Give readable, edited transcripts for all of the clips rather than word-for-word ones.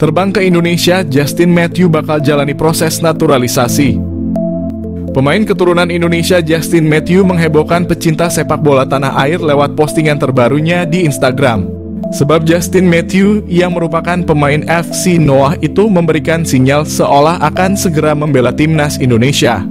Terbang ke Indonesia, Justin Matthew bakal jalani proses naturalisasi. Pemain keturunan Indonesia Justin Matthew menghebohkan pecinta sepak bola tanah air lewat postingan terbarunya di Instagram. Sebab Justin Matthew yang merupakan pemain FC Noah itu memberikan sinyal seolah akan segera membela timnas Indonesia.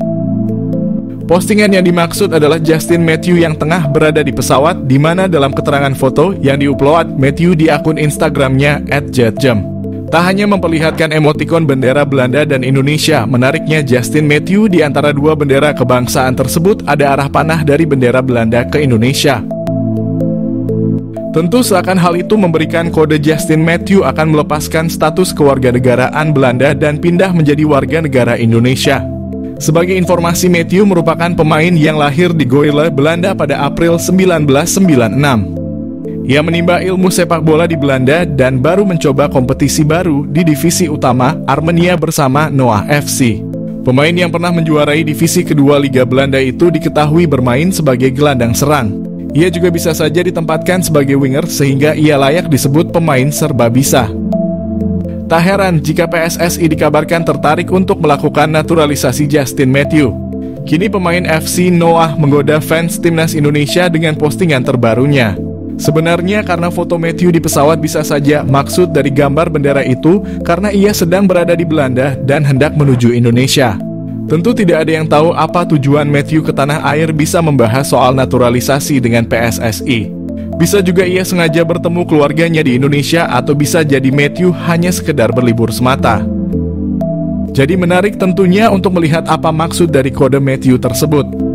Postingan yang dimaksud adalah Justin Matthew yang tengah berada di pesawat, di mana dalam keterangan foto yang diupload Matthew di akun Instagramnya @jetjam. Tak hanya memperlihatkan emotikon bendera Belanda dan Indonesia, menariknya Justin Matthew di antara dua bendera kebangsaan tersebut ada arah panah dari bendera Belanda ke Indonesia. Tentu seakan hal itu memberikan kode Justin Matthew akan melepaskan status kewarganegaraan Belanda dan pindah menjadi warga negara Indonesia. Sebagai informasi, Matthew merupakan pemain yang lahir di Goille, Belanda pada April 1996. Ia menimba ilmu sepak bola di Belanda dan baru mencoba kompetisi baru di divisi utama Armenia bersama Noah FC. Pemain yang pernah menjuarai divisi kedua Liga Belanda itu diketahui bermain sebagai gelandang serang. Ia juga bisa saja ditempatkan sebagai winger sehingga ia layak disebut pemain serba bisa. Tak heran jika PSSI dikabarkan tertarik untuk melakukan naturalisasi Justin Matthew. Kini pemain FC Noah menggoda fans timnas Indonesia dengan postingan terbarunya. Sebenarnya karena foto Matthew di pesawat bisa saja maksud dari gambar bendera itu karena ia sedang berada di Belanda dan hendak menuju Indonesia. Tentu tidak ada yang tahu apa tujuan Matthew ke tanah air bisa membahas soal naturalisasi dengan PSSI. Bisa juga ia sengaja bertemu keluarganya di Indonesia atau bisa jadi Matthew hanya sekedar berlibur semata. Jadi menarik tentunya untuk melihat apa maksud dari kode Matthew tersebut.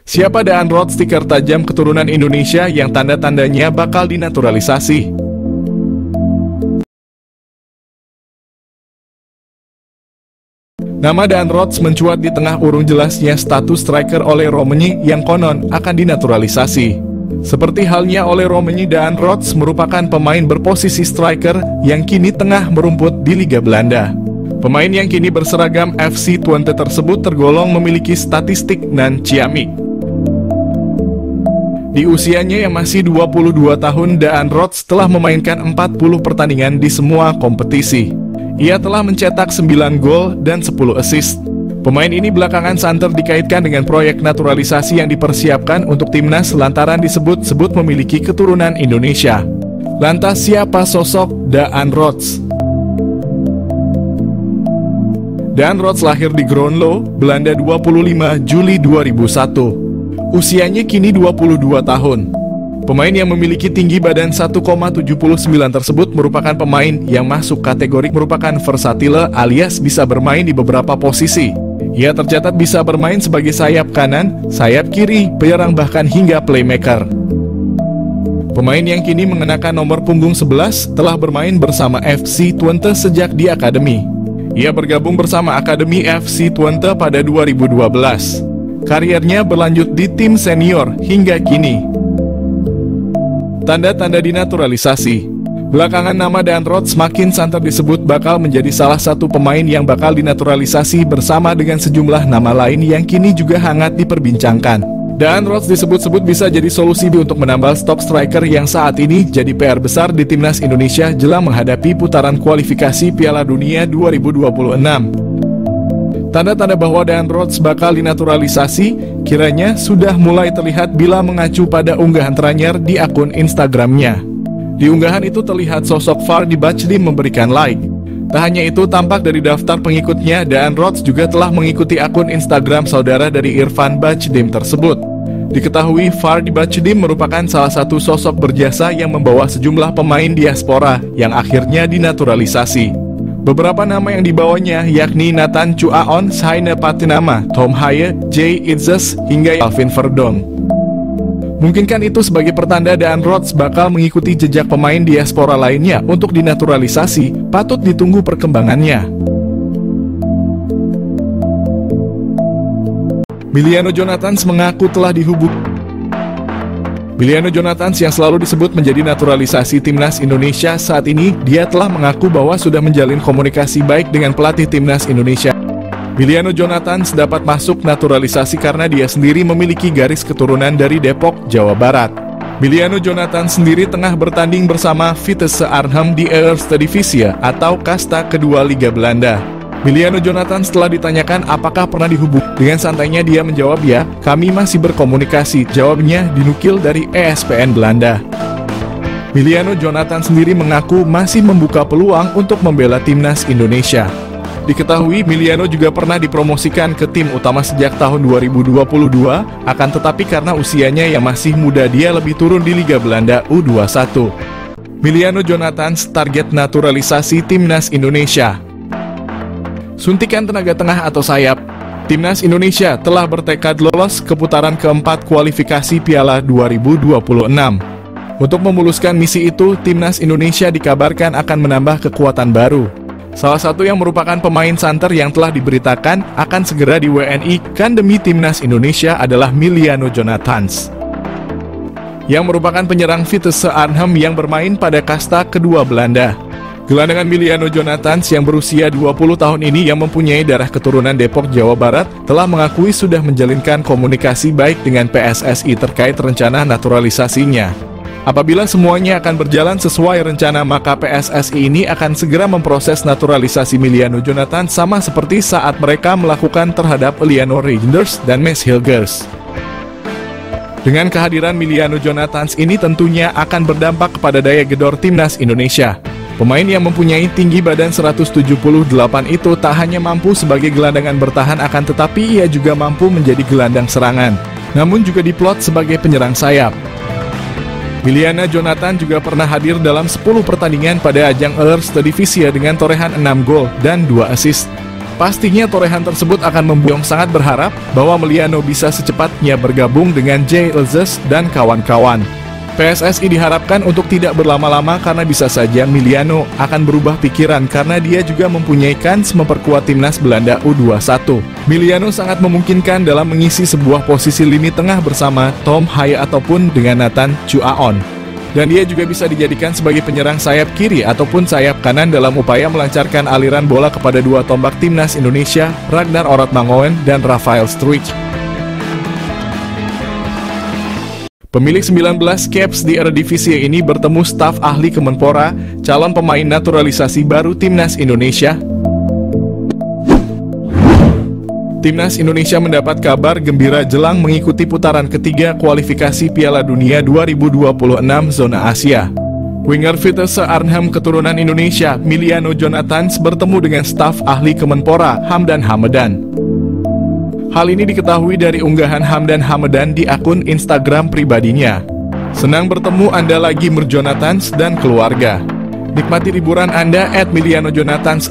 Siapa Daan Roth, stiker tajam keturunan Indonesia yang tanda-tandanya bakal dinaturalisasi? Nama Daan Roth mencuat di tengah urung jelasnya status striker Ole Roemeny yang konon akan dinaturalisasi. Seperti halnya Ole Roemeny, Daan Roth merupakan pemain berposisi striker yang kini tengah merumput di Liga Belanda. Pemain yang kini berseragam FC Twente tersebut tergolong memiliki statistik nan ciamik. Di usianya yang masih 22 tahun, Daan Roth telah memainkan 40 pertandingan di semua kompetisi. Ia telah mencetak 9 gol dan 10 assist. Pemain ini belakangan santer dikaitkan dengan proyek naturalisasi yang dipersiapkan untuk timnas lantaran disebut-sebut memiliki keturunan Indonesia. Lantas siapa sosok Daan Roth? Daan Roth lahir di Groenlo, Belanda 25 Juli 2001. Usianya kini 22 tahun. Pemain yang memiliki tinggi badan 1,79 tersebut merupakan pemain yang masuk kategori merupakan versatile alias bisa bermain di beberapa posisi. Ia tercatat bisa bermain sebagai sayap kanan, sayap kiri, penyerang bahkan hingga playmaker. Pemain yang kini mengenakan nomor punggung 11 telah bermain bersama FC Twente sejak di akademi. Ia bergabung bersama Akademi FC Twente pada 2012. Karirnya berlanjut di tim senior hingga kini. Tanda-tanda dinaturalisasi. Belakangan nama Daan Roth semakin santer disebut bakal menjadi salah satu pemain yang bakal dinaturalisasi bersama dengan sejumlah nama lain yang kini juga hangat diperbincangkan. Daan Roth disebut-sebut bisa jadi solusi untuk menambal stok striker yang saat ini jadi PR besar di timnas Indonesia jelang menghadapi putaran kualifikasi Piala Dunia 2026. Tanda-tanda bahwa Daan Roth bakal dinaturalisasi kiranya sudah mulai terlihat bila mengacu pada unggahan terakhir di akun Instagramnya. Di unggahan itu terlihat sosok Vardy Bachdim memberikan like. Tak hanya itu, tampak dari daftar pengikutnya, Daan Roth juga telah mengikuti akun Instagram saudara dari Irfan Bachdim tersebut. Diketahui Vardy Bachdim merupakan salah satu sosok berjasa yang membawa sejumlah pemain diaspora yang akhirnya dinaturalisasi. Beberapa nama yang dibawanya yakni Nathan Chuaon, Saine Patinama, Tom Haye, Jay Itzes, hingga Alvin Verdong. Mungkinkah itu sebagai pertanda Daan Roth bakal mengikuti jejak pemain diaspora lainnya untuk dinaturalisasi? Patut ditunggu perkembangannya. Miliano Jonathans mengaku telah dihubungi. Miliano Jonathans yang selalu disebut menjadi naturalisasi timnas Indonesia saat ini, dia telah mengaku bahwa sudah menjalin komunikasi baik dengan pelatih timnas Indonesia. Miliano Jonathans dapat masuk naturalisasi karena dia sendiri memiliki garis keturunan dari Depok, Jawa Barat. Miliano Jonathans sendiri tengah bertanding bersama Vitesse Arnhem di Eerste Divisie atau kasta kedua Liga Belanda. Miliano Jonathans setelah ditanyakan apakah pernah dihubungi, dengan santainya dia menjawab, "Ya, kami masih berkomunikasi." Jawabnya dinukil dari ESPN Belanda. Miliano Jonathans sendiri mengaku masih membuka peluang untuk membela timnas Indonesia. Diketahui Miliano juga pernah dipromosikan ke tim utama sejak tahun 2022, akan tetapi karena usianya yang masih muda dia lebih turun di Liga Belanda U21. Miliano Jonathans target naturalisasi timnas Indonesia. Suntikan tenaga tengah atau sayap. Timnas Indonesia telah bertekad lolos ke putaran keempat kualifikasi Piala 2026. Untuk memuluskan misi itu, timnas Indonesia dikabarkan akan menambah kekuatan baru. Salah satu yang merupakan pemain santer yang telah diberitakan akan segera di WNI-kan demi timnas Indonesia adalah Miliano Jonathans, yang merupakan penyerang Vitesse Arnhem yang bermain pada kasta kedua Belanda. Gelandangan Miliano Jonathans yang berusia 20 tahun ini yang mempunyai darah keturunan Depok, Jawa Barat telah mengakui sudah menjalinkan komunikasi baik dengan PSSI terkait rencana naturalisasinya. Apabila semuanya akan berjalan sesuai rencana, maka PSSI ini akan segera memproses naturalisasi Miliano Jonathans sama seperti saat mereka melakukan terhadap Eleanor Reijnders dan Mads Hilgers. Dengan kehadiran Miliano Jonathans ini tentunya akan berdampak kepada daya gedor timnas Indonesia. Pemain yang mempunyai tinggi badan 178 itu tak hanya mampu sebagai gelandangan bertahan, akan tetapi ia juga mampu menjadi gelandang serangan, namun juga diplot sebagai penyerang sayap. Miliano Jonathans juga pernah hadir dalam 10 pertandingan pada ajang Eerste Divisie dengan torehan 6 gol dan 2 assist. Pastinya torehan tersebut akan membuat sangat berharap bahwa Meliano bisa secepatnya bergabung dengan Jay Elzes dan kawan-kawan. PSSI diharapkan untuk tidak berlama-lama karena bisa saja Meliano akan berubah pikiran karena dia juga mempunyai kans memperkuat timnas Belanda U21. Meliano sangat memungkinkan dalam mengisi sebuah posisi lini tengah bersama Tom Haye ataupun dengan Nathan Chuaon. Dan dia juga bisa dijadikan sebagai penyerang sayap kiri ataupun sayap kanan dalam upaya melancarkan aliran bola kepada dua tombak timnas Indonesia, Ragnar Orotmangoen dan Rafael Struijk. Pemilik 19 caps di Eredivisie ini bertemu staf ahli Kemenpora, calon pemain naturalisasi baru timnas Indonesia. Timnas Indonesia mendapat kabar gembira jelang mengikuti putaran ketiga kualifikasi Piala Dunia 2026 zona Asia. Winger Vitesse Arnhem keturunan Indonesia, Miliano Jonathans bertemu dengan staf ahli Kemenpora, Hamdan Hamedan. Hal ini diketahui dari unggahan Hamdan Hamedan di akun Instagram pribadinya. Senang bertemu Anda lagi Jonathans dan keluarga. Nikmati liburan Anda @milianojonathans_,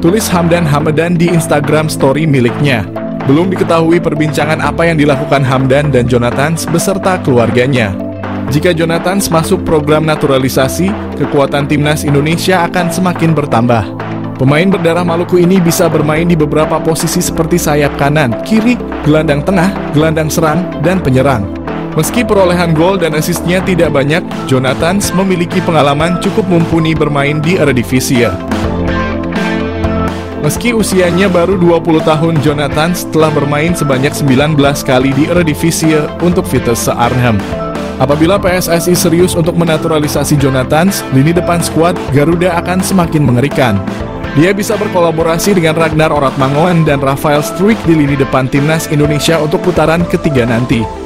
tulis Hamdan Hamedan di Instagram story miliknya. Belum diketahui perbincangan apa yang dilakukan Hamdan dan Jonathans beserta keluarganya. Jika Jonathans masuk program naturalisasi, kekuatan timnas Indonesia akan semakin bertambah. Pemain berdarah Maluku ini bisa bermain di beberapa posisi seperti sayap kanan, kiri, gelandang tengah, gelandang serang, dan penyerang. Meski perolehan gol dan asisnya tidak banyak, Jonathans memiliki pengalaman cukup mumpuni bermain di Eredivisie. Meski usianya baru 20 tahun, Jonathans telah bermain sebanyak 19 kali di Eredivisie untuk Vitesse Arnhem. Apabila PSSI serius untuk menaturalisasi Jonathans, lini depan skuad Garuda akan semakin mengerikan. Dia bisa berkolaborasi dengan Ragnar Orotmangoen dan Rafael Struijk di lini depan timnas Indonesia untuk putaran ketiga nanti.